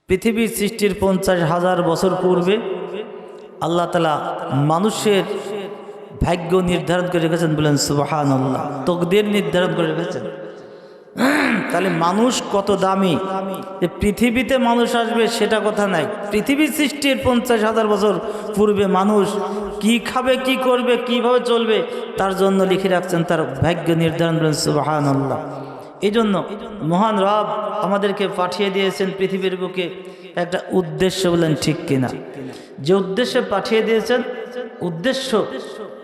পৃথিবীর সৃষ্টির 50,000 বছর পূর্বে আল্লাহ তাআলা মানুষের ভাগ্য নির্ধারণ করে রেখেছেন। বলেন সুবহানাল্লাহ। তকদীর নির্ধারণ করে রেখেছেন। তাহলে মানুষ কত দামি, যে পৃথিবীতে মানুষ আসবে সেটা কথা নাই। পৃথিবীর সৃষ্টির 50,000 বছর পূর্বে মানুষ কি খাবে, কি করবে, কিভাবে চলবে তার জন্য লিখে রাখছেন, তার ভাগ্য নির্ধারণ। বলেন সুবহানাল্লাহ। এই জন্য মহান রব আমাদেরকে পাঠিয়ে দিয়েছেন পৃথিবীর বুকে একটা উদ্দেশ্য। বলেন ঠিক কিনা? যে উদ্দেশ্যে পাঠিয়ে দিয়েছেন, উদ্দেশ্য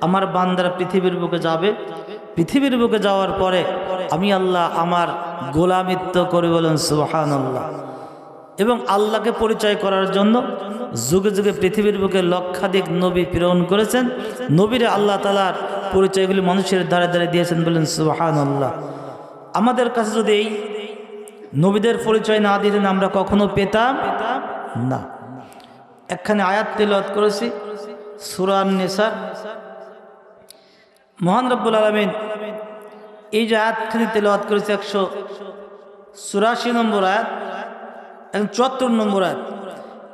আমার বান্দারা পৃথিবীর বুকে যাবে, পৃথিবীর বুকে যাওয়ার পরে আমি আল্লাহ আমার গোলামিত্ব করে। বলেন সুবহানাল্লাহ। এবং আল্লাহকে পরিচয় করার জন্য যুগে যুগে পৃথিবীর বুকে লক্ষাধিক নবী প্রেরণ করেছেন। নবীরে আল্লাহ তাআলার পরিচয়গুলি মানুষের দ্বারে দ্বারে দিয়েছেন। বলেন সুবহানাল্লাহ। আমাদের কাছে যদি এই নবীদের পরিচয় না দিতেন আমরা কখনো পেতাম না। একখানে আয়াত তেলাওয়াত করেছি সূরা আন-নিসা। মহান রব্বুল আলামিন এই যে আয়াতখানি তেলাওয়াত করেছে 184 নম্বর আয়াত, 74 নম্বর আয়াত,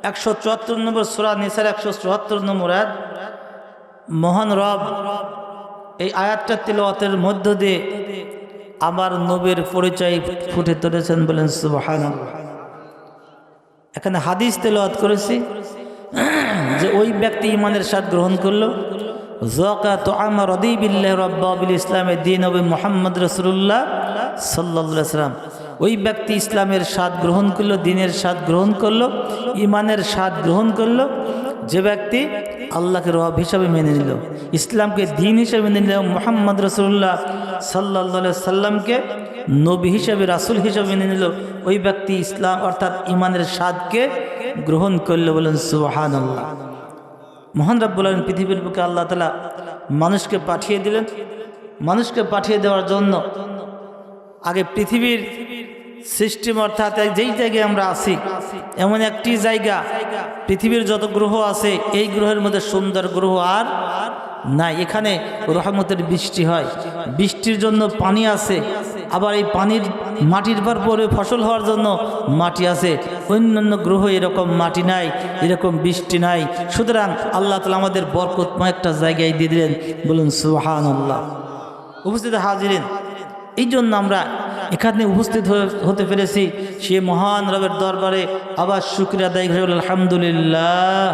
174 নম্বর সূরা নিসার 174 নম্বর আয়াত। মহান রব এই আয়াতটা তেলাওয়াতের মধ্য দিয়ে আমার নবীর পরিচয় ফুটে তুলেছেন। বলেন সুবহানাল্লাহ। এখানে হাদিস তেলাওয়াত করেছি যে ওই ব্যক্তি ঈমানের স্বাদ গ্রহণ করলো, যাকাত আমর রাদি বিল্লাহি রাব্বা বিল ইসলামের দিন নবী মুহাম্মদ রাসূলুল্লাহ সাল্লাল্লাহু আলাইহি ওয়াসাল্লাম। ওই ব্যক্তি ইসলামের স্বাদ গ্রহণ করলো, দ্বীনের স্বাদ গ্রহণ করলো, ঈমানের স্বাদ গ্রহণ করলো। যে ব্যক্তি আল্লাহকে রব হিসাবে মেনে নিল, ইসলামকে দ্বীন হিসাবে মেনে নিল, মুহাম্মদ রাসূলুল্লাহ সাল্লাল্লাহু আলাইহি ওয়াসাল্লামকে নবী হিসাবে, রাসূল হিসাবে মেনে নিল, ওই ব্যক্তি ইসলাম অর্থাৎ ঈমানের স্বাদকে গ্রহণ করলো। বলেন সুবহানাল্লাহ। মহান রব্বুল আলামিন পৃথিবীর বুকে আল্লাহ তাআলা মানুষকে পাঠিয়ে দিলেন। মানুষকে পাঠিয়ে দেওয়ার জন্য আগে পৃথিবীর সিস্টেম অর্থাৎ যেই জায়গায় আমরা আছি এমন একটি জায়গা, পৃথিবীর যত গ্রহ আছে এই গ্রহের মধ্যে সুন্দর গ্রহ আর নাই। এখানে রহমতের বৃষ্টি হয়, বৃষ্টির জন্য পানি আছে, আবার এই পানির মাটির পর পরে ফসল হওয়ার জন্য মাটি আছে। অন্যান্য গ্রহ এরকম মাটি নাই, এরকম বৃষ্টি নাই। সুতরাং আল্লাহ তাআলা আমাদের বরকতময় একটা জায়গায় দিয়ে দিলেন। বলুন সুবহানাল্লাহ। উপস্থিত হাজিরিন, এই জন্য আমরা এখানে উপস্থিত হতে পেরেছি সে মহান রবের দরবারে। আবার শুকরিয়া আদায় করে আলহামদুলিল্লাহ।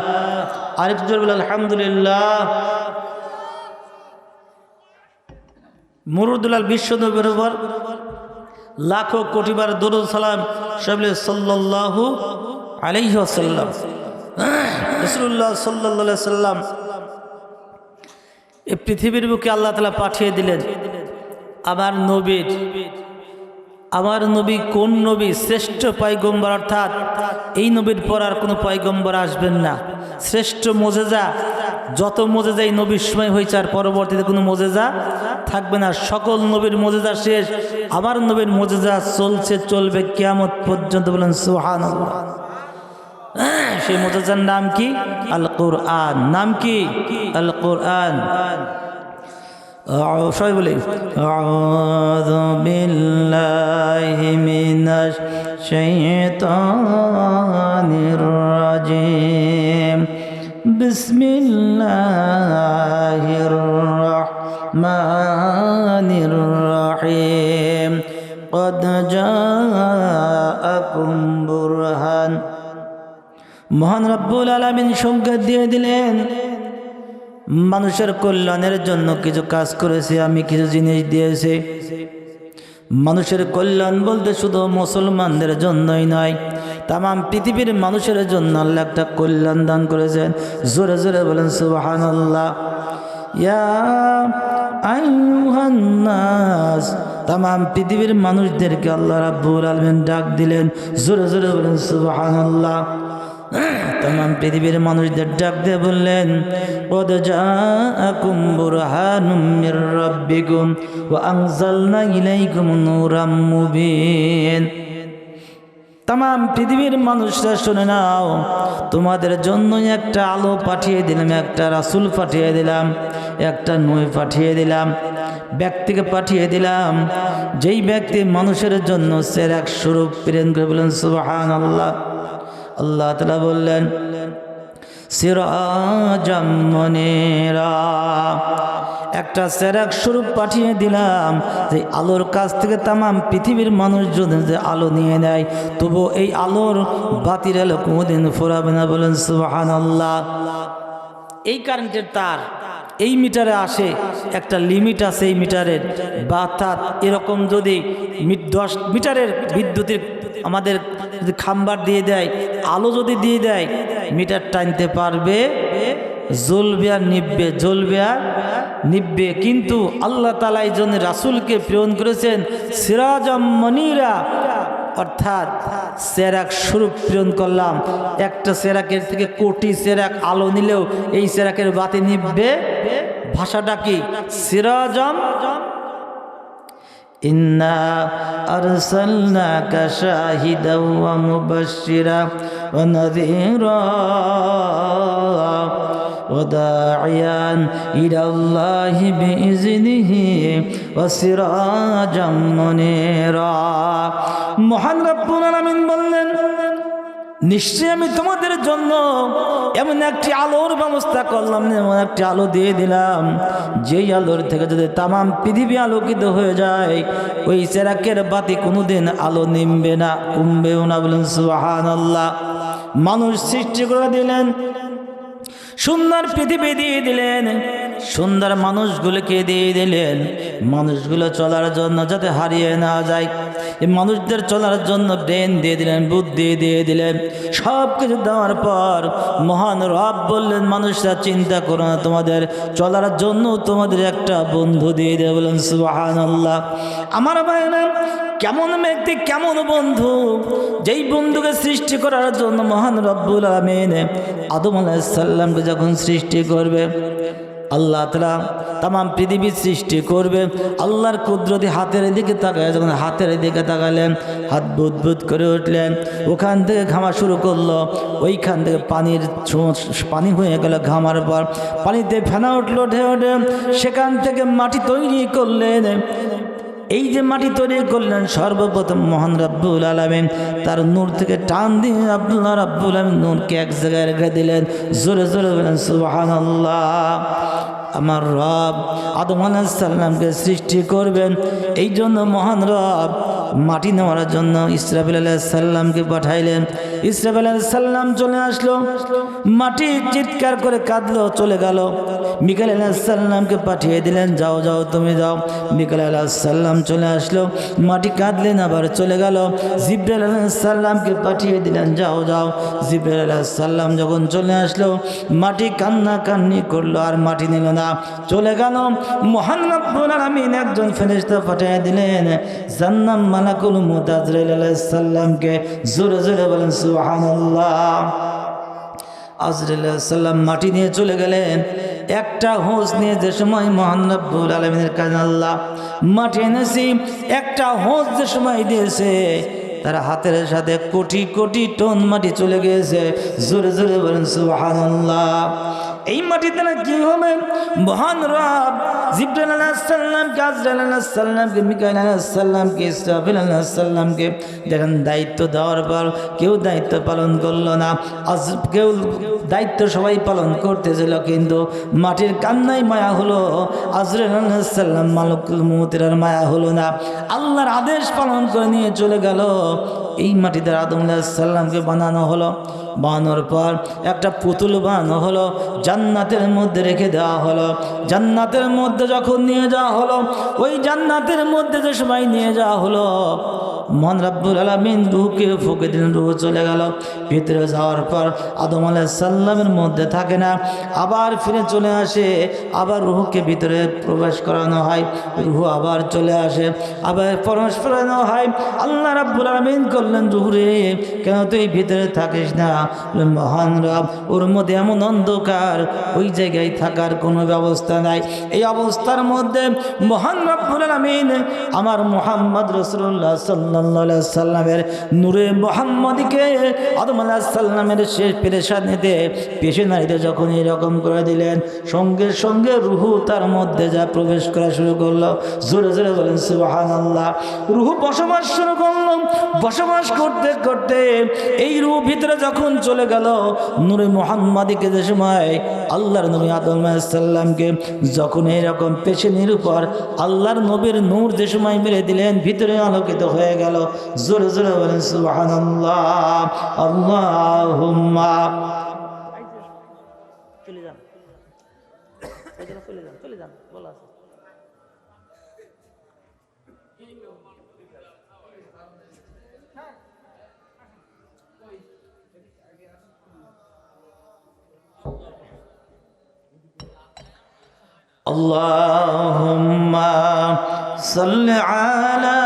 আরেক জোর বলে আলহামদুলিল্লাহ। মুরুদুলাল বিশ্ব নবীর উপর লাখো কোটিবার দরুদ সালাম সাল্লাল্লাহু আলাইহি ওয়াসাল্লাম। রাসূলুল্লাহ সাল্লাল্লাহু আলাইহি ওয়াসাল্লাম এই পৃথিবীর বুকে আল্লাহ তাআলা পাঠিয়ে দিলেন। আমার নবী কোন নবী? শ্রেষ্ঠ পয়গম্বর, অর্থাৎ এই নবীর পর আর কোনো পয়গম্বর আসবেন না। শ্রেষ্ঠ মোজেজা, যত মোজেজা এই নবীর সময় হয়েছে আর পরবর্তীতে কোনো মোজেজা থাকবে না। সকল নবীর মোজেজা শেষ, আমার নবীর মোজেজা চলছে, চলবে কিয়ামত পর্যন্ত। বলেন সুবহানাল্লাহ। সেই মোজেজার নাম কি? আল কোরআন। নাম কি? আল কোরআন। সবাই বলি আউযু বিল্লাহি মিনাশ শাইতানির রাজিম। বিসমিল্লাহির রাহমানির রাহিম। ক্বাদ জাআকুম বুরহান। মহান রব্বুল আলামিন সংকেত দিয়ে দিলেন মানুষের কল্যাণের জন্য কিছু কাজ করেছে, আমি কিছু জিনিস দিয়েছি। মানুষের কল্যাণ বলতে শুধু মুসলমানদের জন্যই নয়, তামাম পৃথিবীর মানুষের জন্য আল্লাহ একটা কল্যাণ দান করেছেন। জোরে জোরে বলেন সুবহানাল্লাহ। ইয়া আইয়ুহান নাস, তামাম পৃথিবীর মানুষদেরকে আল্লাহ রাব্বুল আলামিন ডাক দিলেন। জোরে জোরে বলেন সুবহানাল্লাহ। তামাম পৃথিবীর মানুষদের ডাক দিয়ে বললেন ক্বাদ জাআকুম বুরহানুম মির রাব্বিকুম ওয়া আনজালনা ইলাইকুম নূরাম মুবিন। তামাম পৃথিবীর মানুষরা শুনে নাও, তোমাদের জন্য একটা আলো পাঠিয়ে দিলাম, একটা রাসূল পাঠিয়ে দিলাম, একটা নবী পাঠিয়ে দিলাম, ব্যক্তিকে পাঠিয়ে দিলাম, যেই ব্যক্তি মানুষের জন্য চেরাগ স্বরূপ প্রেরণ করে। বলেন সুবহানাল্লাহ। আল্লাহ তাআলা বললেন সিরাজাম মুনীরা, একটা চেরাগ স্বরূপ পাঠিয়ে দিলাম যে আলোর কাছ থেকে তামাম পৃথিবীর মানুষজন যে আলো নিয়ে নেয়, তবু এই আলোর বাতির আলো কোনোদিন ফুরাবে না। বলেন সুবহানাল্লাহ। এই কারেন্টের তার এই মিটারে আসে, একটা লিমিট আছে এই মিটারের, বা তার এরকম যদি 10 মিটারের বিদ্যুতের আমাদের যদি খাম্বার দিয়ে দেয়, আলো যদি দিয়ে দেয়, মিটার টানতে পারবে, জ্বলবে আর নিববে, জ্বলবে আর নিববে। কিন্তু আল্লাহ তাআলা এই জন্য রাসূলকে প্রেরণ করেছেন সিরাজাম মুনীরা, অর্থাৎ চেরাগ স্বরূপ প্রেরণ করলাম। একটা চেরাগের থেকে কোটি চেরাগ আলো নিলেও এই চেরাগের বাতি নিববে। ভাষাটা কি? সিরাজাম, ইন্না আরসালনাকা শাহিদাও ওয়া মুবাশশিরা ওয়া নাযীরা ওয়া দাঈয়ান ইলাল্লাহি বিইজনিহি ওয়া সিরাজাম মুনীরা। মহান রব্বুল আলামিন বললেন, নিশ্চয় আমি তোমাদের জন্য এমন একটি আলোর ব্যবস্থা করলাম, এমন একটি আলো দিয়ে দিলাম, যেই আলোর থেকে যদি তামাম পৃথিবী আলোকিত হয়ে যায়, ওই চেরাকের বাতি কোনোদিন আলো নিমবে না, কমবেও না। বলেন সুবহানাল্লাহ। মানুষ সৃষ্টি করে দিলেন, সুন্দর পৃথিবী দিয়ে দিলেন, সুন্দর মানুষগুলোকে দিয়ে দিলেন, মানুষগুলো চলার জন্য যাতে হারিয়ে না যায়, এই মানুষদের চলার জন্য ব্রেন দিয়ে দিলেন, বুদ্ধি দিয়ে দিলেন। সব কিছু দেওয়ার পর মহান রব বললেন, মানুষরা চিন্তা করো না, তোমাদের চলার জন্য তোমাদের একটা বন্ধু দিয়ে দেবে। বলেন সুবহানাল্লাহ। আমার ভাইরা, কেমন ব্যক্তি, কেমন বন্ধু, যেই বন্ধুকে সৃষ্টি করার জন্য মহান রব্বুল আলামিন আদম আলাইহিস সালামকে যখন সৃষ্টি করবে, আল্লাহ তাআলা তামাম পৃথিবী সৃষ্টি করবে, আল্লাহর কুদরতি হাতের দিকে তাকায়, যখন হাতের দিকে তাকালেন, হাত বুদবুদ করে উঠলেন, ওখান থেকে ঘামা শুরু করলো, ওইখান থেকে পানি হয়ে গেল, ঘামার পর পানিতে ফেনা উঠলো ঢেউ ঢেউ, সেখান থেকে মাটি তৈরি করলেন। এই যে মাটি তৈরি করলেন, সর্বপ্রথম মহান রব্বুল আলামিন তার নূর থেকে টান দিয়ে আল্লাহ রব্বুল আলামিন নূরকে এক জায়গায় রেখে দিলেন। জোরে জোরে বলেন সুবহানাল্লাহ। আমার রব আদম আলাইহিস সালামকে সৃষ্টি করবেন, এই জন্য মহান রব মাটি নেওয়ার জন্য ইসরাফিল আলাইহিস সালামকে পাঠাইলেন। ইসরাফিল আলাইহিস সালাম চলে আসলো, মাটি চিৎকার করে কাঁদলো, চলে গেল। মিকাইল আলাইহিস সালামকে পাঠিয়ে দিলেন, যাও যাও তুমি যাও। মিকাইল আলাইহিস সালাম চলে আসলো, মাটি কাঁদলেন, আবার চলে গেল। জিবরাইল আলাইহিস সালামকে পাঠিয়ে দিলেন, যাও যাও। জিবরাইল আলাইহিস সালাম যখন চলে আসলো, মাটি কান্না কান্নি করলো, আর মাটি নিল না, চলে গেল। মহান রব্বুল আলামিন একজন ফেরেশতা পাঠিয়ে দিলেন, জান্নাম মালাকুল মউত আজরাইল আলাইহিস সালামকে। জোরে জোরে বলেন সুবহানাল্লাহ। আজরাইল আলাইহিস সালাম মাটি নিয়ে চলে গেলেন। একটা হোঁচ নিয়ে যে সময় মহান রব্বুল আলামিনের কাছে আল্লাহ মাটি এনেছি, একটা হোঁচ যে সময় দিয়েছে, তার হাতের সাথে কোটি কোটি টন মাটি চলে গিয়েছে। জোরে জোরে বলেন সুবহানাল্লাহ। এই মাটি দ্বারা কি হবে? মহান রব জিবরাইল আলাইহিস সালামকে, আজরাইল আলাইহিস সালামকে, মিকাইল আলাইহিস সালামকে, ইসরাফিল আলাইহিস সালামকে দেখেন দায়িত্ব দেওয়ার পর কেউ দায়িত্ব পালন করলো না। কেউ দায়িত্ব সবাই পালন করতেছিল, কিন্তু মাটির কান্নায় মায়া হলো, আজরাইল আলাইহিস সালাম মালাকুল মউতের আর মায়া হলো না। আল্লাহর আদেশ পালন করে নিয়ে চলে গেল। এই মাটি দ্বারা আদম আলাইহিস সালামকে বানানো হলো। বানানোর পর একটা পুতুল বানানো হলো, জান্নাতের মধ্যে রেখে দেওয়া হলো। জান্নাতের মধ্যে যখন নিয়ে যাওয়া হলো, ওই জান্নাতের মধ্যে যে সময় নিয়ে যাওয়া হলো, মহান রব্বুল আলামিন রূহকে ফুঁকে দিলেন, রূহ চলে গেল। ভিতরে যাওয়ার পর আদম আলাইহিস সালামের মধ্যে থাকে না, আবার ফিরে চলে আসে। আবার রূহকে ভিতরে প্রবেশ করানো হয়, রূহ আবার চলে আসে, আবার প্রবেশ করানো হয়। আল্লাহ রব্বুল আলামিন করলেন, রূহ রে কেন তুই ভিতরে থাকিস না? মহান রব, ওর মধ্যে এমন অন্ধকার, ওই জায়গায় থাকার কোনো ব্যবস্থা নাই। এই অবস্থার মধ্যে মহান রব্বুল আলামিন আমার মুহাম্মদ রাসূলুল্লাহ সাল্লাল্লাহু সাল্লাল্লাহু আলাইহি সাল্লামের নূরে মুহাম্মদীকে আদম আলাইহিস সালামের শেষ পেরেশানিতে পেশানিতে যখন এরকম করে দিলেন, সঙ্গে সঙ্গে রূহ তার মধ্যে যা প্রবেশ করা শুরু করলো। জোরে জোরে বলেন সুবহানাল্লাহ। রূহ বসবাস শুরু করলো। বসবাস করতে করতে এই রূহ ভিতরে যখন চলে গেল, নূরে মুহাম্মদীকে যে সময় আল্লাহর নবী আদম আলাইহিস সালামকে যখন এরকম পেশানির উপর আল্লাহর নবীর নূর যে সময় মেরে দিলেন, ভিতরে আলোকিত হয়ে গেল। জোরে জোরে বলেন সুবহানাল্লাহ। আল্লাহুম্মা চলে যান, চলে যান বলা আছে। আল্লাহুম্মা সাল্লি আলা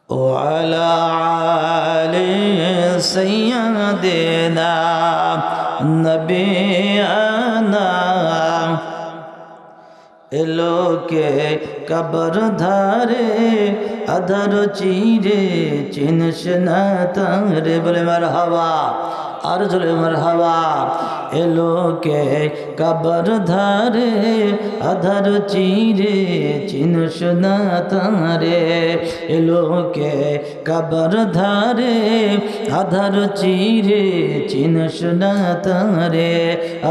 وعلى آل سيدنا نبينا এলোকে কবর ধারে আধার চিরে চিনস না তারে। বলে মারহাবা, আর জোরে মারহাবা। এলোকে কবর ধারে আধার চিরে চিনস না তারে। এলোকে কবর ধারে আধার চিরে চিনস না তারে।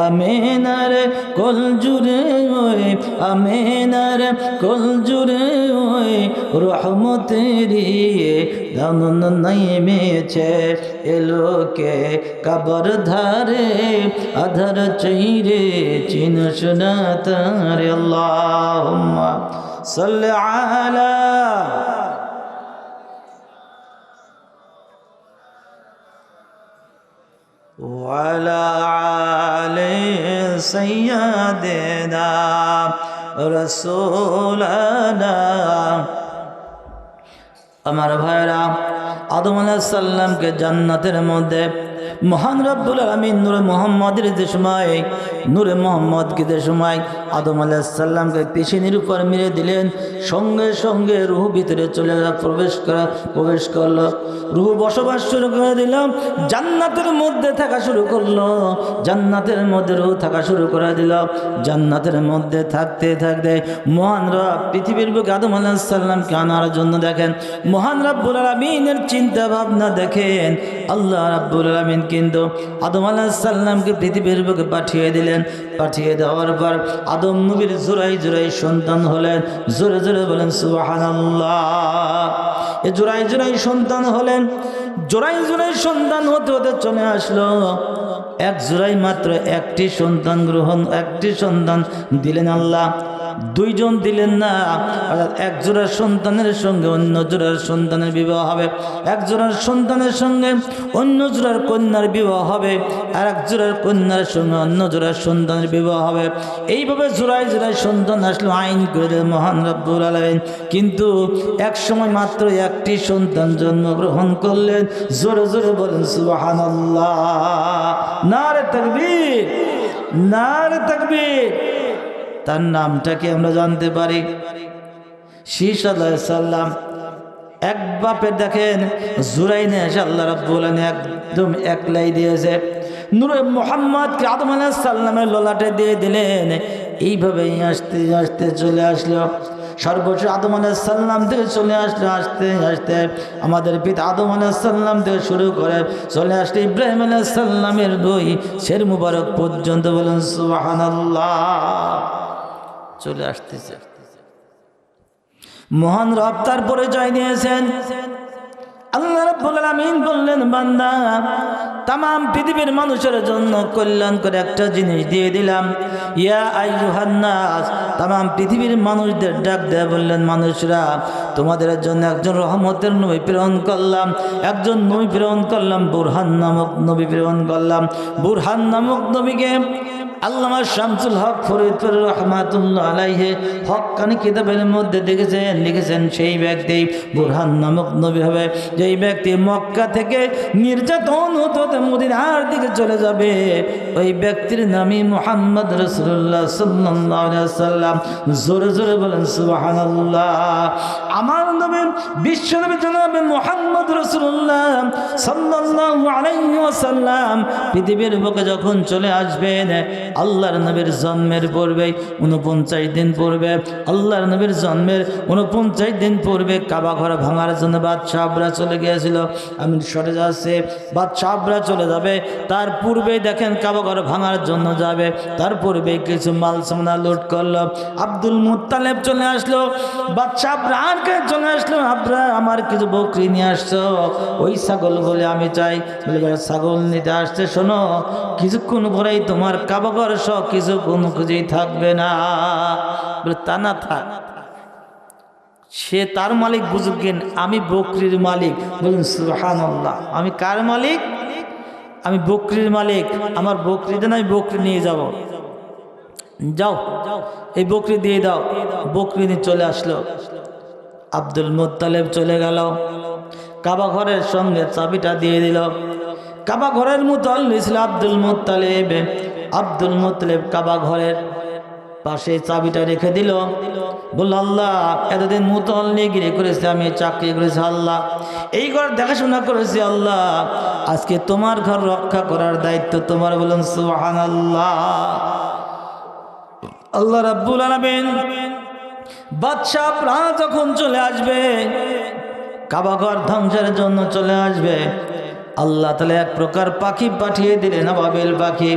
আমিনার কোল জুড়ে ওই, আমিনার কোল জুড়ে ওই রহমতেরি দানন নেমেছে। এলোকে কবর ধারে আধার চিরে চিনস না তারে। আল্লাহুম্মা সাল্লি আলা ওয়ালা আলি সাইয়্যিদিনা রাসূলানা। আমার ভাইরা, আদম আলাইহিস সালামকে জান্নাতের মধ্যে মহান রব্বুল আলামিন নূরে মুহাম্মদের যে সময় নূরে মুহাম্মদকে যে সময় আদম আলাইহিস সালামকে পেশানির উপর মেরে দিলেন, সঙ্গে সঙ্গে রূহ ভিতরে চলে প্রবেশ করলো। রূহ বসবাস শুরু করে দিল, জান্নাতের মধ্যে থাকা শুরু করলো। জান্নাতের মধ্যে রূহ থাকা শুরু করে দিল। জান্নাতের মধ্যে থাকতে থাকতে মহান রব পৃথিবীর বুকে আদম আলাইহিস সালামকে আনার জন্য দেখেন মহান রব্বুল আলামিনের চিন্তা ভাবনা দেখেন। আল্লাহ রাব্বুল আলামিন কিন্তু আদম আলাইহিস সালামকে পৃথিবীর বুকে পাঠিয়ে দিলেন। পাঠিয়ে দেওয়ার পর আদম নবীর জোড়াই জোড়াই সন্তান হলেন। জোরে জোরে বলেন সুবহানাল্লাহ। এ জোড়াই জোড়াই সন্তান হলেন। জোড়াই জোড়াই সন্তান হতে হতে চলে আসলো এক জোড়াই মাত্র একটি সন্তান একটি সন্তান দিলেন আল্লাহ। দুইজন দিলেন না, অর্থাৎ এক জোড়ার সন্তানের সঙ্গে অন্য জোড়ার সন্তানের বিবাহ হবে, এক জোড়ার সন্তানের সঙ্গে অন্য জোড়ার কন্যার বিবাহ হবে, আর এক জোড়ার কন্যার সঙ্গে অন্য জোড়ার সন্তানের বিবাহ হবে। এইভাবে জোড়ায় জোড়ায় সন্তান আসলো, আইন করে দিলেন মহান রব্বুল আলামিন। কিন্তু এক সময় মাত্র একটি সন্তান জন্মগ্রহণ করলেন। জোরে জোরে বলেন সুবহানাল্লাহ। নারে তাকবীর, নারে তাকবীর। তার নামটা কি আমরা জানতে পারি? শীষ আলাইহিস সালাম। এক বাপের দেখেন জুরাইনে এসে আল্লাহ রাব্বুল আলামিন একদম একলাই দিয়েছে। নূরে মুহাম্মদকে আদম আলাইহিস সালামের ললাটে দিয়ে দিলেন। এইভাবেই আস্তে আস্তে চলে আসলো। সর্বশেষ আদম আলাইহিস সালাম থেকে চলে আসলো, আস্তে আস্তে আমাদের পিতা আদম আলাইহিস সালাম থেকে শুরু করে চলে আসলো ইব্রাহিম আলাইহিস সালামের দুই শের মুবারক পর্যন্ত। বলেন সুবহানাল্লাহ। চলে আসতেছে মহান রব তার পরিচয় দিয়েছেন। আল্লাহ রাব্বুল আলামিন বললেন, বান্দা तमाम পৃথিবীর মানুষের জন্য কল্যাণ করে একটা জিনিস দিয়ে দিলাম। ইয়া আইয়ুহান নাস, तमाम পৃথিবীর মানুষদের ডাক দেয়া বললেন, মানুষরা তোমাদের জন্য একজন রহমতের নবী প্রেরণ করলাম, একজন নবী প্রেরণ করলাম, বুরহান নামক নবী প্রেরণ করলাম। বুরহান নামক নবীকে আল্লামা শামসুল হক ফরিদপুর রহমাতুল্লাহ আলাইহি হক্কানি কিতাবের মধ্যে লিখেছেন সেই ব্যক্তি বুরহান নামক নবী হবে যেই ব্যক্তি মক্কা থেকে নির্যাতন হতে মদিনার দিকে চলে যাবে ওই ব্যক্তির নামই মুহাম্মদ রাসূলুল্লাহ সাল্লাল্লাহু আলাইহি ওয়াসাল্লাম। জোরে জোরে বলেন সুবহানাল্লাহ। আমার নবী বিশ্বনবী জনাব মুহাম্মদ রাসূলুল্লাহ সাল্লাল্লাহু আলাইহি ওয়াসাল্লাম পৃথিবীর বুকে যখন চলে আসবেন আল্লাহর নবীর জন্মের পূর্বে 49 দিন পূর্বে আল্লাহর নবীর জন্মের 49 দিন পূর্বে কাবা ঘর ভাঙার জন্য বাদশাহরা চলে গিয়েছিল। আমি সরে যাচ্ছে বাদশাহরা চলে যাবে তার পূর্বে দেখেন কাবা ঘর ভাঙার জন্য যাবে তার পূর্বে কিছু মাল সামানা লুট করলো। আব্দুল মুত্তালিব চলে আসলো বাদশাহরা চলে আসলো আপনারা আমার কিছু বকরি নিয়ে আসছো ওই ছাগল বলে আমি চাই বলে ছাগল নিতে আসছে শোনো কিছুক্ষণ পরেই তোমার কাবা ঘর সব কিছু কোনো কিছুই থাকবে না। তা না থাক সে তার মালিক বুঝুকেন আমি বকরির মালিক বলুন সুবহানাল্লাহ। আমি কার মালিক? আমি বকরির মালিক। আমার বকরিতে আমি বকরি নিয়ে যাব যাও এই বকরি দিয়ে দাও। বকরি নিয়ে চলে আসলো আব্দুল মুত্তালিব চলে গেল কাবা ঘরের সঙ্গে চাবিটা দিয়ে দিল। কাবা ঘরের মুতাল্লি ছিল আব্দুল মুত্তালিব। আব্দুল মুত্তালিব কাবা ঘরের পাশে চাবিটা রেখে দিল। বলল আল্লাহ এতদিন মুতাল্লিগিরি করেছে আমি চাকরি করেছি আল্লাহ এই ঘর দেখাশোনা করেছি আল্লাহ আজকে তোমার ঘর রক্ষা করার দায়িত্ব তোমার। বলুন সুবহানাল্লাহ। আল্লাহ রাব্বুল আলামিন বাদশাহরা যখন চলে আসবে কাবা ঘর ধ্বংসের জন্য চলে আসবে আল্লাহ তাআলা এক প্রকার পাখি পাঠিয়ে দিলেন আবাবিল পাখি।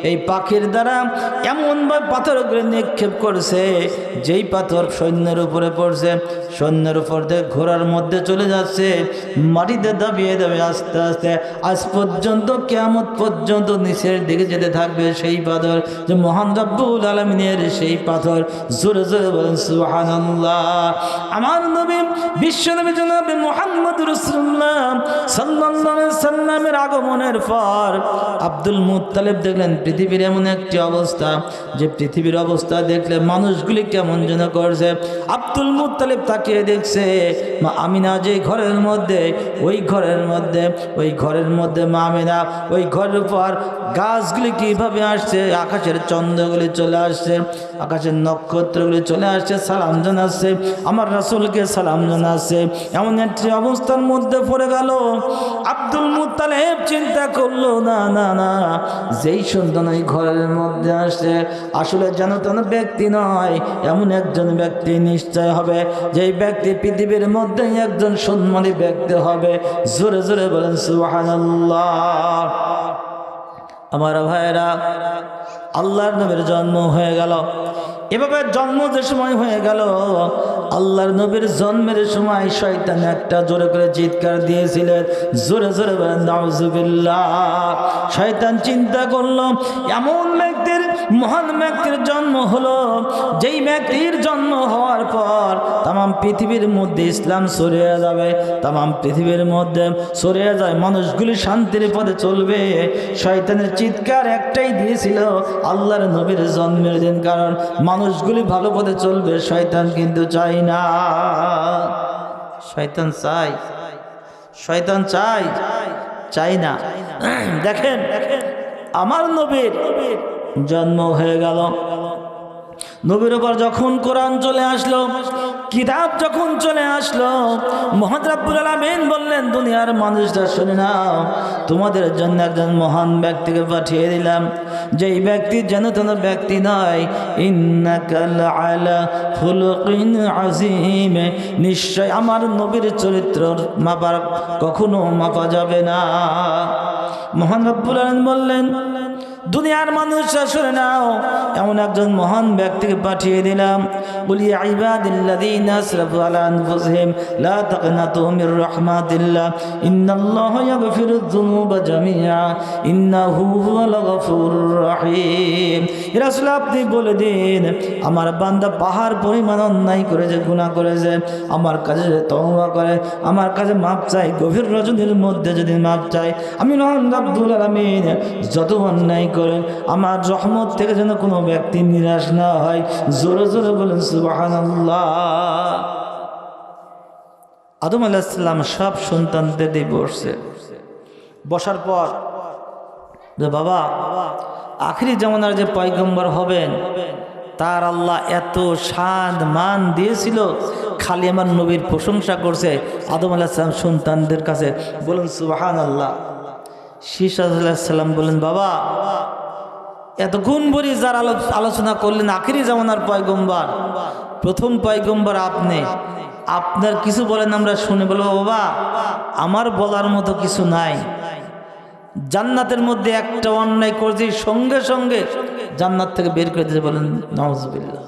এই পাখির দ্বারা এমনভাবে পাথরগুলো নিক্ষেপ করছে যেই পাথর সৈন্যের উপরে পড়ছে সৈন্যের উপর দিয়ে ঘোড়ার মধ্যে চলে যাচ্ছে মাটিতে দাবিয়ে দেবে আস্তে আস্তে আজ পর্যন্ত কিয়ামত পর্যন্ত নিচের দিকে যেতে থাকবে সেই পাথর যে মহান রব্বুল আলামিনের সেই পাথর। জোরে জোরে বলেন সুবহানাল্লাহ। আমার নবী বিশ্বনবী জনাব মুহাম্মদ রাসূলুল্লাহ সাল্লাল্লাহু আলাইহি ওয়াসাল্লামের আগমনের পর আব্দুল মুত্তালিব দেখলেন পৃথিবীর এমন একটি অবস্থা যে পৃথিবীর অবস্থা দেখলে মানুষগুলি কেমন যেন করছে। আব্দুল মুত্তালিব তাকিয়ে দেখছে মা আমিনা যে ঘরের মধ্যে ওই ঘরের মধ্যে মা আমিনা ওই ঘরের উপর গাছগুলি কিভাবে আসছে আকাশের চন্দ্রগুলি চলে আসছে আকাশের নক্ষত্রগুলি চলে আসছে সালাম জানাচ্ছে আমার রাসূলকে সালাম জানাচ্ছে। এমন একটি অবস্থার মধ্যে পড়ে গেল আব্দুল মুত্তালিব চিন্তা করলো না না না যেই সন্তান ওই ঘরের মধ্যে আসছে আসলে যেন তেন ব্যক্তি নয় এমন একজন ব্যক্তি নিশ্চয় হবে যেই ব্যক্তি পৃথিবীর মধ্যে একজন সম্মানী ব্যক্তি হবে। জোরে জোরে বলেন সুবহানাল্লাহ। আমার ভাইরা আল্লাহর নবীর জন্ম হয়ে গেল। এভাবে জন্ম যে সময় হয়ে গেল আল্লাহর নবীর জন্মের সময় শয়তান একটা জোরে করে চিৎকার দিয়েছিলেন জোরে জোরে বলেন নাউজুবিল্লাহ। শয়তান চিন্তা করলো এমন ব্যক্তির মহান ব্যক্তির জন্ম হলো যেই ব্যক্তির জন্ম হওয়ার পর তাম পৃথিবীর মধ্যে ইসলাম ছড়িয়ে যাবে তাম পৃথিবীর মধ্যে ছড়িয়ে যায় মানুষগুলি শান্তির পথে চলবে। শয়তানের চিৎকার একটাই দিয়েছিল আল্লাহর নবীর জন্মের দিন কারণ মানুষগুলি ভালো পথে চলবে শয়তান কিন্তু চাই না। শয়তান চাই না। দেখেন আমার নবীর জন্ম হয়ে গেল নবীর উপর যখন কোরআন চলে আসলো কিতাব যখন চলে আসলো মহান রব্বুল আলামিন বললেন দুনিয়ার মানুষরা শুনে নাও তোমাদের জন্য একজন মহান ব্যক্তিকে পাঠিয়ে দিলাম যেই ব্যক্তি যেন তেন ব্যক্তি নয় ইন্নাকা লাআলা খুলুকিন আযীম নিশ্চয় আমার নবীর চরিত্র মাপার কখনো মাপা যাবে না। মহান রব্বুল আলামিন বললেন দুনিয়ার মানুষরা শুনে নাও এমন একজন মহান ব্যক্তিকে পাঠিয়ে দিলাম বলি ইবাদিল্লাযীনা আসরাফু আলা আনফুসিহিম লা তাকনাতু মির রাহমাতিল্লাহ ইন্নাল্লাহা ইয়াগফিরুয যুনুবা জামিআ ইন্নাহু হুয়াল গফুরুর রহিম। ইয়া রাসূল আপনি বলে দিন আমার বান্দা পাহাড় পরিমাণ অন্যায় করেছে গুনাহ করেছে আমার কাছে তওবা করে আমার কাছে মাপ চাই গভীর রজনীর মধ্যে যদি মাপ চাই আমি মহান রব্বুল আলামিন যত অন্যায় করেন, আমার রহমত থেকে যেন কোনো ব্যক্তি নিরাশ না হয়। জোরে জোরে বলেন সুবহানাল্লাহ। আদম আলাইহিস সালাম সব সন্তানদের দিয়ে বসছে। বসার পর যে বাবা আখিরি জামানার যে পয়গম্বর হবেন তার আল্লাহ এত শান মান দিয়েছিল, খালি আমার নবীর প্রশংসা করছে। আদম আলাইহিস সালাম সন্তানদের কাছে বলেন সুবহানাল্লাহ। শীষ আলাইহিস সালাম বলেন বাবা এতক্ষণ বলি যার আলোচনা করলেন আখিরি জামানার পয়গম্বর, প্রথম পয়গম্বর আপনি, আপনার কিছু বলেন আমরা শুনে বলবো বাবা আমার বলার মতো কিছু নাই। জান্নাতের মধ্যে একটা অন্যায় করছি সঙ্গে সঙ্গে জান্নাত থেকে বের করে দিতে বলেন নাউজুবিল্লাহ।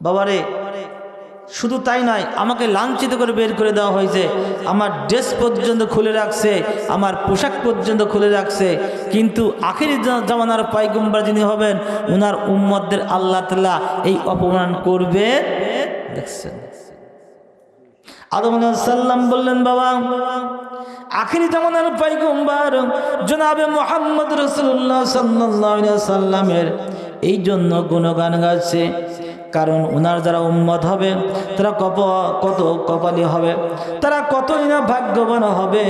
বাবারে শুধু তাই নয়, আমাকে লাঞ্ছিত করে বের করে দেওয়া হয়েছে, আমার ড্রেস পর্যন্ত খুলে রাখছে, আমার পোশাক পর্যন্ত খুলে রাখছে, কিন্তু আখিরি জামানার পয়গম্বর যিনি হবেন ওনার উম্মতদের আল্লাহ তাআলা এই অপমান করবে। দেখছেন আদম আলাইহিস সালাম বললেন বাবা আখিরি জামানার পয়গম্বর জনাবে মুহাম্মদ রাসূলুল্লাহ সাল্লাল্লাহু আলাইহি ওয়াসাল্লামের এই জন্য গুণগান গাচ্ছে, কারণ ওনার যারা উম্মত হবে তারা কত কপালী হবে, তারা কতই না ভাগ্যবান হবে।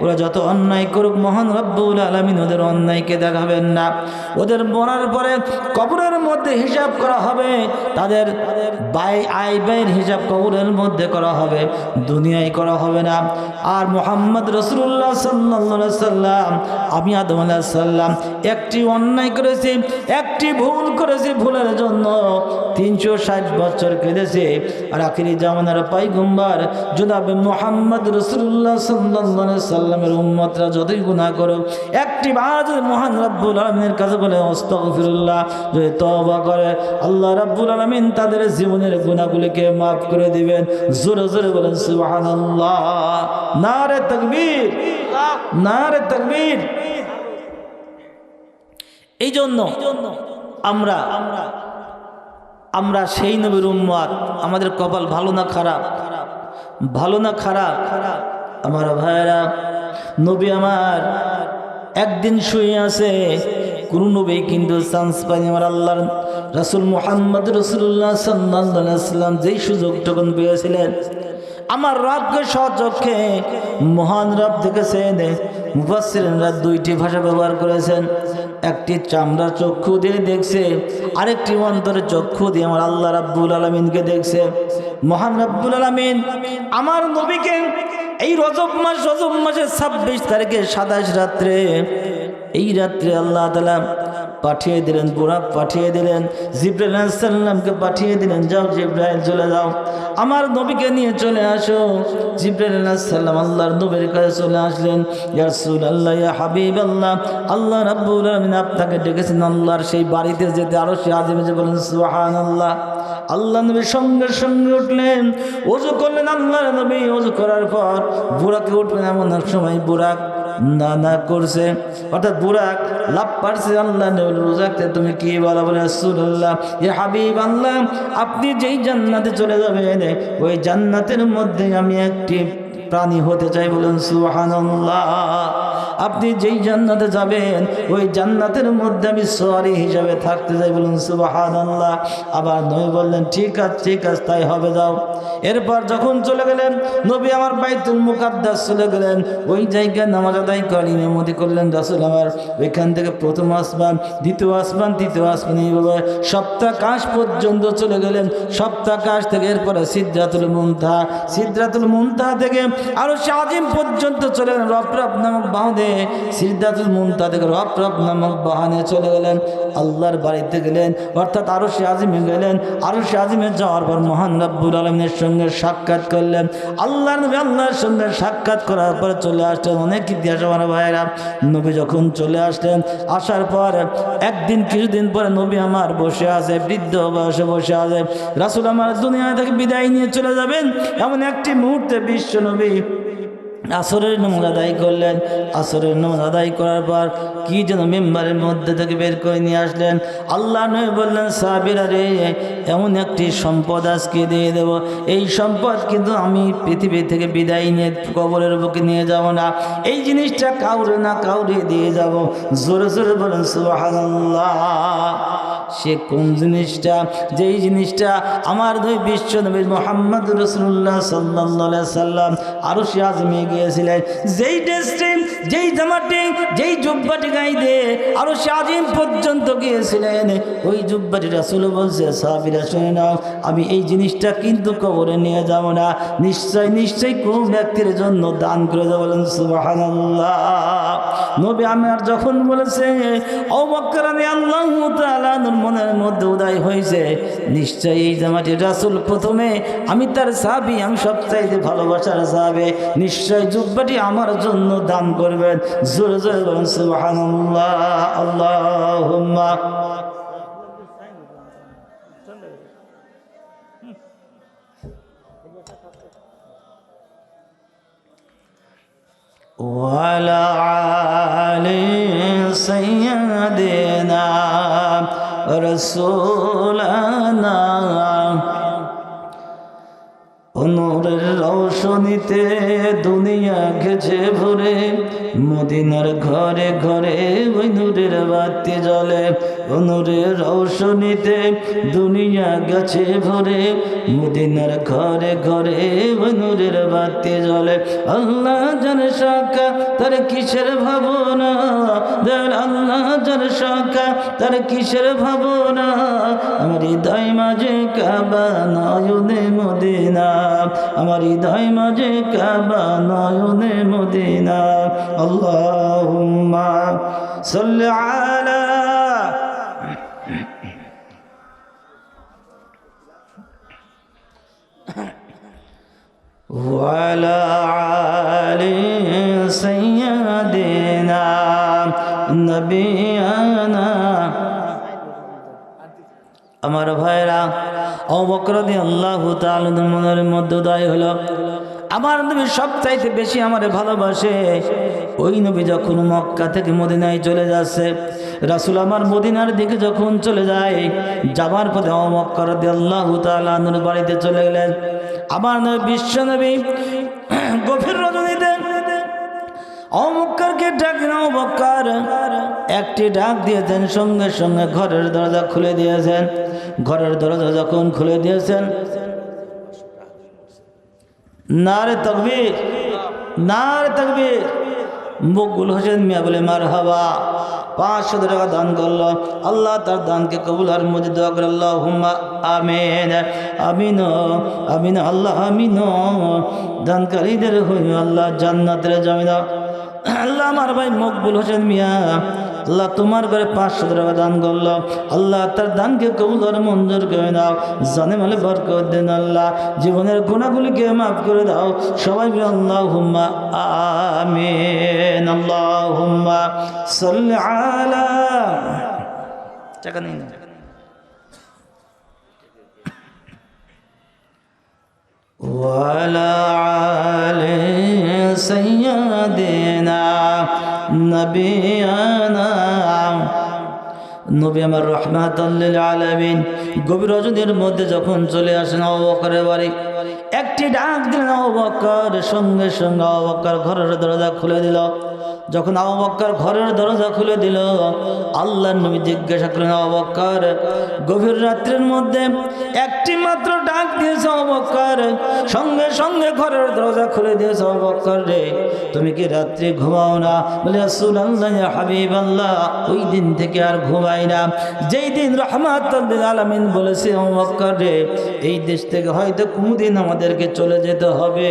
ওরা যত অন্যায় করুক মহান রব্বুল আলামিন ওদের অন্যায়কে দেখাবেন না। ওদের মরার পরে কবরের মধ্যে হিসাব করা হবে, তাদের আয় ব্যয়ের হিসাব কবরের মধ্যে করা হবে, দুনিয়ায় করা হবে না। আর মুহাম্মদ রাসূলুল্লাহ সাল্লাল্লাহু আলাইহি সাল্লাম আমি আদম আলাইহিস সালাম একটি অন্যায় করেছি, একটি ভুল করেছি, ভুলের জন্য 360 বছর কেঁদেছে। আর আখিরি জামানার পয়গম্বর জনাবে মুহাম্মদ রাসূলুল্লাহ সাল্লাল্লাহু আলাইহি সাল্লামের উম্মতরা যতই গুনাহ করুক একটি বার যদি মহান রব্বুল আলামিনের কাছে বলে আস্তাগফিরুল্লাহ, যদি তওবা করে আল্লাহ রব্বুল আলামিন তাদের জীবনের গুনাহগুলোকে maaf করে দিবেন। জোরে জোরে বলেন সুবহানাল্লাহ। নারে তাকবীর, নারে তাকবীর। এই জন্য আমরা সেই নবীর উম্মত। আমাদের কপাল ভালো না খারাপ? ভালো না খারাপ? আমার ভাইরা নবী আমার একদিন শুয়ে আছে, কোন নবী কিন্তু চান্স পায়নি। আমার আল্লাহর রাসূল মুহাম্মদ রাসূলুল্লাহ সাল্লাল্লাহু আলাইহি ওয়াসাল্লাম যেই সুযোগটুকু পেয়েছিলেন আমার রবকে সচক্ষে মহান রব দেখেছেন। মুফাসসিররা দুইটি ভাষা ব্যবহার করেছেন, একটি চামড়ার চক্ষু দিয়ে দেখছে, আরেকটি অন্তরের চক্ষু দিয়ে আমার আল্লাহ রাব্বুল আলামিনকে দেখছে। মহান রাব্বুল আলামিন আমার নবীকে এই রজব মাসের 26 তারিখে 27 রাত্রে, এই রাত্রে আল্লাহ তাআলা পাঠিয়ে দিলেন, বুরাক পাঠিয়ে দিলেন, জিবরাইল আলাইহিস সালামকে পাঠিয়ে দিলেন, যাও জিবরাইল চলে যাও আমার নবীকে নিয়ে চলে আসো। জিবরাইল আলাইহিস সালাম আল্লাহর নবীর কাছে চলে আসলেন। ইয়া রাসূলুল্লাহ, ইয়া হাবিবাল্লাহ, আল্লাহ রাব্বুল আলামিন আপনাকে ডেকেছেন আল্লাহর সেই বাড়িতে যেতে। আরো সে আজিমে যে বলেন সুবহানাল্লাহ। আল্লাহ নবী সঙ্গে সঙ্গে উঠলেন, ওযু করলেন। আল্লাহর নবী ওযু করার পর বুরাকে উঠবেন, এমন এক সময় বুরাক না করছে, অর্থাৎ বুরাক লাভ পারছে। আল্লাহ নবী রোজাকে তুমি কি বলা? বলে রাসূলুল্লাহ, ইয়া হাবিবাল্লাহ, আপনি যেই জান্নাতে চলে যাবেন ওই জান্নাতের মধ্যে আমি একটি প্রাণী হতে চাই। বলেন সুবহানাল্লাহ। আপনি যেই জান্নাতে যাবেন ওই জান্নাতের মধ্যে আমি সওয়ারি হিসাবে থাকতে চাই। বলুন সুবহানাল্লাহ। আবার নবী বললেন ঠিক আছে তাই হবে, যাও। এরপর যখন চলে গেলেন নবী আমার বাইতুল মুকাদ্দাস চলে গেলেন, ওই জায়গায় নামাজ আদায় করেন, ইমামতি করলেন রাসূল আমার। ওইখান থেকে প্রথম আসমান, দ্বিতীয় আসমান, তৃতীয় আসমান, এইভাবে সপ্তাকাশ পর্যন্ত চলে গেলেন। সপ্তাকাশ থেকে এরপরে সিদরাতুল মুনতাহা, সিদরাতুল মুনতাহা থেকে আরশ আজিম পর্যন্ত চলে গেলেন। রফরফ নামক বাহনে সিদরাতুল মুনতাহা থেকে রফরফ নামক বাহনে চলে গেলেন, আল্লাহর বাড়িতে গেলেন, অর্থাৎ আরশ আজিমে গেলেন। আরশ আজিমে যাওয়ার পর মহান রব্বুল আলামিনের সঙ্গে সাক্ষাৎ করলেন। আল্লাহর নবী আল্লাহর সঙ্গে সাক্ষাৎ করার পর চলে আসলেন। অনেক ইতিহাস আমার ভাইয়েরা, নবী যখন চলে আসলেন, আসার পর একদিন কিছুদিন পরে নবী আমার বসে আছে, বৃদ্ধ বয়সে বসে আছে। রাসূল আমার দুনিয়া থেকে বিদায় নিয়ে চলে যাবেন, এমন একটি মুহূর্তে বিশ্ব নবী আসরের নামাজ আদায় করলেন। আসরের নামাজ আদায় করার পর কি যেন মেম্বারের মধ্যে থেকে বের করে নিয়ে আসলেন। আল্লাহ নবী বললেন, সাহাবীরা রে, এমন একটি সম্পদ আজকে দিয়ে দেব, এই সম্পদ কিন্তু আমি পৃথিবী থেকে বিদায় নিয়ে কবরের বুকে নিয়ে যাব না, এই জিনিসটা কাউরে না কাউরে দিয়ে যাব। জোরে জোরে বলেন সুবহানাল্লাহ। সে কোন জিনিসটা? যেই জিনিসটা আমার দুই বিশ্ব নবী মুহাম্মদ রাসূলুল্লাহ সাল্লাল্লাহু আলাইহি সাল্লাম আরশে আযমে গিয়েছিলেন, যেই ড্রেসটি, যেই জামাটি, যেই জুব্বাটি গাইতে আরশে আযম পর্যন্ত গিয়েছিলেন, ওই জুব্বাটি রাসূল বলছে, সাহাবীরা শুনে নাও, আমি এই জিনিসটা কিন্তু কবরে নিয়ে যাব না, নিশ্চয় নিশ্চয় কোন ব্যক্তির জন্য দান করে দেব। বলেন সুবহানাল্লাহ। নবী আমার যখন বলেছে, আবু বকর রাদিয়াল্লাহু তাআলা মনের মধ্যে উদয় হয়েছে, নিশ্চয়ই এই জামাটি রাসূল প্রথমে, আমি তার সাহাবী, আমি সবচাইতে ভালোবাসার সাহাবী, নিশ্চয় জুব্বাটি আমার জন্য দান করবেন। জোরে জোরে বলেন সুবহানাল্লাহ। আল্লাহুম্মা ওয়ালা আলি সাইয়্যিদিনা রাসূলানা। নূরের রৌশনীতে দুনিয়া গেছে ভরে, মদিনার ঘরে ঘরে ওই নূরের বাতি জ্বলে। নূরের রৌশনীতে দুনিয়া গেছে ভরে, মদিনার ঘরে ঘরে ওই নূরের বাতি জ্বলে। আল্লাহ যার শাখা তার কিসের ভাবনা, আল্লাহ যার শাখা তার কিসের ভাবনা, আমার হৃদয় মাঝে কাবা নয়নে মদিনা, আমার হৃদয় মাঝে কাবা নয়নে মদিনা। আল্লাহুম্মা সাল্লি আলা ওয়ালা আলি সাইয়্যিদিনা নবিয়ানা। আমার ভাইরা, আবু বকর রাদিয়াল্লাহু তাআলা মনের মধ্যে উদয় হলো, আমার নবী সবচাইতে বেশি আমারে ভালোবাসে। ওই নবী যখন মক্কা থেকে মদিনায় চলে যাচ্ছে, রাসূল আমার মদিনার দিকে যখন চলে যায়, যাবার পথে আবু বকর রাদিয়াল্লাহু তাআলা আনহুর বাড়িতে চলে গেলেন। আমার নবী বিশ্ব নবী গভীর রজনীতে আবু বকরকে ডাকেন। আবু বকর একটি ডাক দিয়েছেন, সঙ্গে সঙ্গে ঘরের দরজা খুলে দিয়েছেন। ঘরের দরজা যখন খুলে দিয়েছেন, নারে তাকবীর, নারে তাকবীর। মকবুল হোসেন মিয়া বলে মারহাবা, 500 টাকা দান করলো। আল্লাহ তার দানকে কবুল আর মজিদ দোয়া করে আল্লাহুম্মা আমিন। আমিন আমিন আল্লাহ আমিন। দানকারীদের হই আল্লাহ জান্নাতের জমি দাও। আল্লাহ আমার ভাই মকবুল হোসেন মিয়া, আল্লাহ তোমার ঘরে 500 টাকা দান করলো, আল্লাহ তার দানকে কবুল আর মঞ্জুর করে দাও, জানে মালে বরকত দেন আল্লাহ, জীবনের গুনাহগুলিকে মাফ করে দাও। সবাই বলে আল্লাহুম্মা আমিন। আল্লাহুম্মা সাল্লি আলা, টাকা নেই না, ওয়ালা আলি সাইয়্যিদিনা নবিয়ানা। নবী আমার রাহমাতাল লিল আলামিন গভীর রজনীর মধ্যে যখন চলে আসেন আবু বকরের বাড়ি, একটি ডাক দিলেন আবু বকর, সঙ্গে সঙ্গে আবু বকর ঘরের দরজা খুলে দিল। যখন আবু বকর ঘরের দরজা খুলে দিল, আল্লাহর নবী জিজ্ঞাসা করলেন, আবু বকর গভীর রাত্রির মধ্যে একটি মাত্র ডাক দিয়েছে আবু বকর, সঙ্গে সঙ্গে ঘরের দরজা খুলে দিয়েছে, আবু বকর রে তুমি কি রাত্রি ঘুমাও না? বলে রাসূলুল্লাহ ইয়া হাবিবাল্লাহ, ওই দিন থেকে আর ঘুমাই না যেই দিন রাহমাতুল লিল আলামিন বলেছে আবু বকর রে এই দেশ থেকে হয়তো কোনদিন আমাদেরকে চলে যেতে হবে,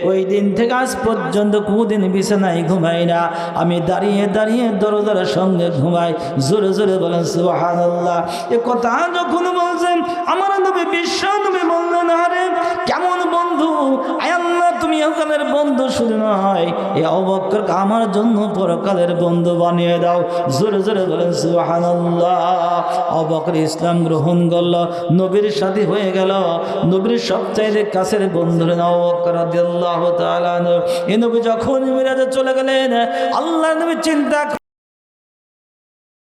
ওই দিন থেকে আজ পর্যন্ত কোনদিন বিছানায় ঘুমাই না, আমি দাঁড়িয়ে দাঁড়িয়ে দরজার সঙ্গে ঘুমাই। জোরে জোরে বলেন সুবহানাল্লাহ। এ কথা যখন বলছেন আমার নবী বিশ্ব নবী বললেন, আরে কেমন বন্ধু, আয় আল্লাহ তুমি ইহকালের বন্ধু শুধু নয়, এই আবু বকরকে আমার জন্য পরকালের বন্ধু বানিয়ে দাও। জোরে জোরে বলেন সুবহানাল্লাহ। আবু বকর ইসলাম গ্রহণ করল, নবীর সাথী হয়ে গেল, নবীর সবচাইতে কাছের বন্ধু হলেন আবু বকর রাদিয়াল্লাহু তাআলা। এই নবী যখন মিরাজে চলে গেলেন, আল্লাহ নবী চিন্তা